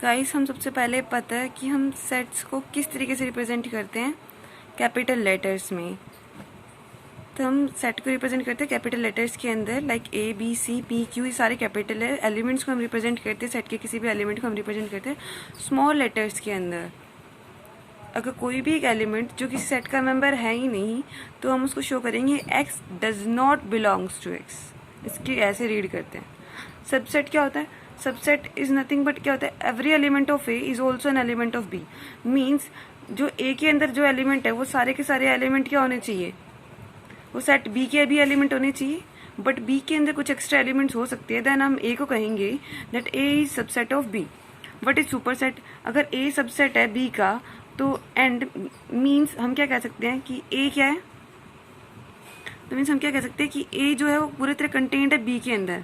Guys हम सबसे पहले पता है कि हम सेट्स को किस तरीके से रिप्रेजेंट करते हैं, कैपिटल लेटर्स में। तो हम सेट को रिप्रेजेंट करते हैं कैपिटल लेटर्स के अंदर, like A B C P Q, ये सारे कैपिटल है। एलिमेंट्स को हम रिप्रेजेंट करते हैं, सेट के किसी भी एलिमेंट को हम रिप्रेजेंट करते हैं स्मॉल लेटर्स के अंदर। अगर कोई भी एक एलिमेंट जो किसी सेट का मेंबर है ही नहीं तो हम उसको शो करेंगे X does not belongs to X. इसकी ऐसे रीड करते हैं। सबसेट क्या होता है? सबसेट इज नथिंग बट क्या होता है, every element of A is also an element of B. Means जो ए के अंदर जो एलिमेंट है वो सारे के सारे एलिमेंट क्या होने चाहिए, वो सेट बी के भी एलिमेंट होने चाहिए, बट बी के अंदर कुछ एक्स्ट्रा एलिमेंट्स हो सकते हैं। देन हम ए को कहेंगे that A is subset of B. What is superset? अगर ए सबसेट है बी का तो एंड मीन्स हम क्या कह सकते हैं कि ए क्या है, तो मीन्स हम क्या कह सकते हैं कि ए जो है वो पूरी तरह कंटेन्ड है बी के अंदर।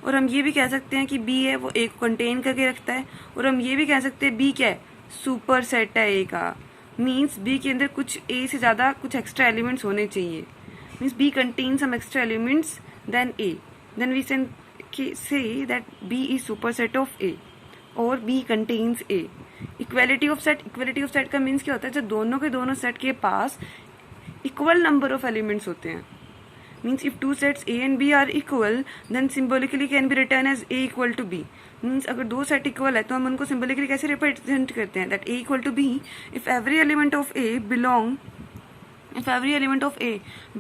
और हम ये भी कह सकते हैं कि बी है वो ए को कंटेन करके रखता है। और हम ये भी कह सकते हैं बी क्या है, सुपर सेट है ए का। मीन्स बी के अंदर कुछ ए से ज्यादा कुछ एक्स्ट्रा एलिमेंट्स होने चाहिए। Means B contain some extra elements then A, then we can say that B is super set of A और B contains A. Equality of set, equality of set का मीन्स क्या होता है, जब दोनों के दोनों सेट के पास इक्वल नंबर ऑफ एलिमेंट्स होते हैं। Means if two sets A and B are equal, then symbolically can be written as A equal to B. Means अगर दो सेट इक्वल है तो हम उनको symbolically कैसे रिप्रेजेंट करते हैं, that A equal to B if every element of A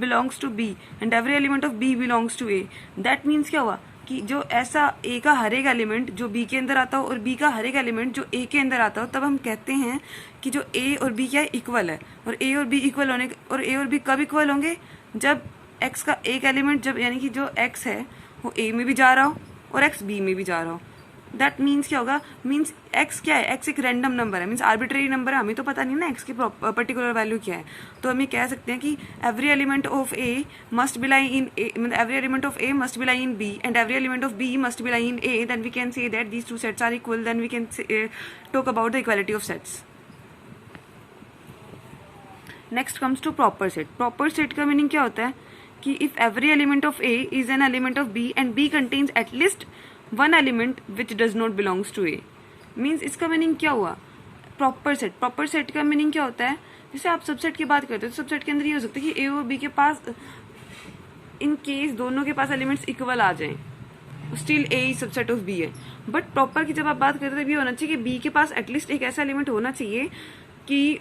belongs to B and every element of B belongs to A. That means क्या हुआ कि जो ऐसा A का हर एक एलिमेंट जो B के अंदर आता हो और B का हर एक एलिमेंट जो A के अंदर आता हो, तब हम कहते हैं कि जो A और B क्या है, इक्वल है। और A और B इक्वल होने, और A और B कब इक्वल होंगे, जब x का एक एलिमेंट, जब यानी कि जो x है वो a में भी जा रहा हो और x b में भी जा रहा हो। दैट मीन्स क्या होगा, मीन्स x क्या है, x एक रैंडम नंबर है, मीन्स आर्बिट्रेरी नंबर है, हमें तो पता नहीं ना x की पर्टिकुलर वैल्यू क्या है। तो हम ये कह सकते हैं कि every element of a must be lie in a, मतलब every element of a must be lie in b and every element of b must be lie in a, then we can say that these two sets are equal, then we can talk about the equality of sets. Next comes to proper set. Proper set का meaning क्या होता है कि if every element of A is an element of B and B contains at least one element which does not belongs to A. Means इसका meaning क्या हुआ, proper set. Proper set का meaning क्या होता है, जैसे आप सबसेट की बात करते हो तो सबसेट के अंदर ये हो सकता है कि ए और बी के पास इन केस दोनों के पास एलिमेंट्स इक्वल आ जाएं, still A is subset of B है। बट प्रॉपर की जब आप बात करते हो ये होना चाहिए कि बी के पास एटलीस्ट एक ऐसा एलिमेंट होना चाहिए कि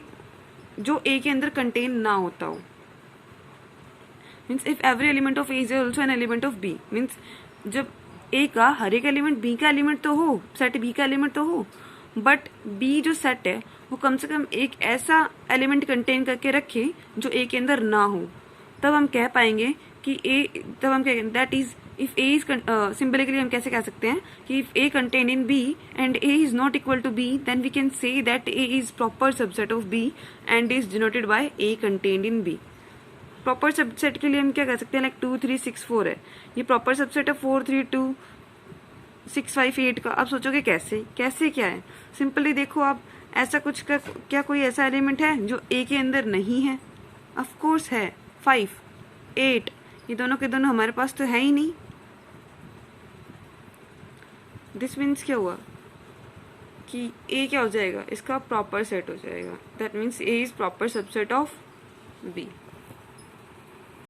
जो ए के अंदर कंटेन ना होता हो। Means if every element of A is also an element of B, means जब ए का हर एक एलिमेंट बी का एलिमेंट तो हो, सेट बी का एलिमेंट तो हो, बट बी जो सेट है वो कम से कम एक ऐसा एलिमेंट कंटेन करके रखे जो ए के अंदर ना हो, तब हम कह पाएंगे कि ए, तब हम कह that is if A is symbolically हम कैसे कह सकते हैं कि if A contain in B and A is not equal to B, then we can say that A is proper subset of B and is denoted by A contained in B. Proper subset के लिए हम क्या कह सकते हैं, like 2 3 6 4 है, ये proper subset है 4 3 2 6 5 8 का। आप सोचोगे कैसे, कैसे क्या है, सिंपली देखो आप, ऐसा कुछ का क्या कोई ऐसा एलिमेंट है जो ए के अंदर नहीं है? ऑफ कोर्स है, 5 8 ये दोनों के दोनों हमारे पास तो है ही नहीं। दिस मीन्स क्या हुआ कि ए क्या हो जाएगा, इसका प्रॉपर सेट हो जाएगा। That means A is proper subset of B.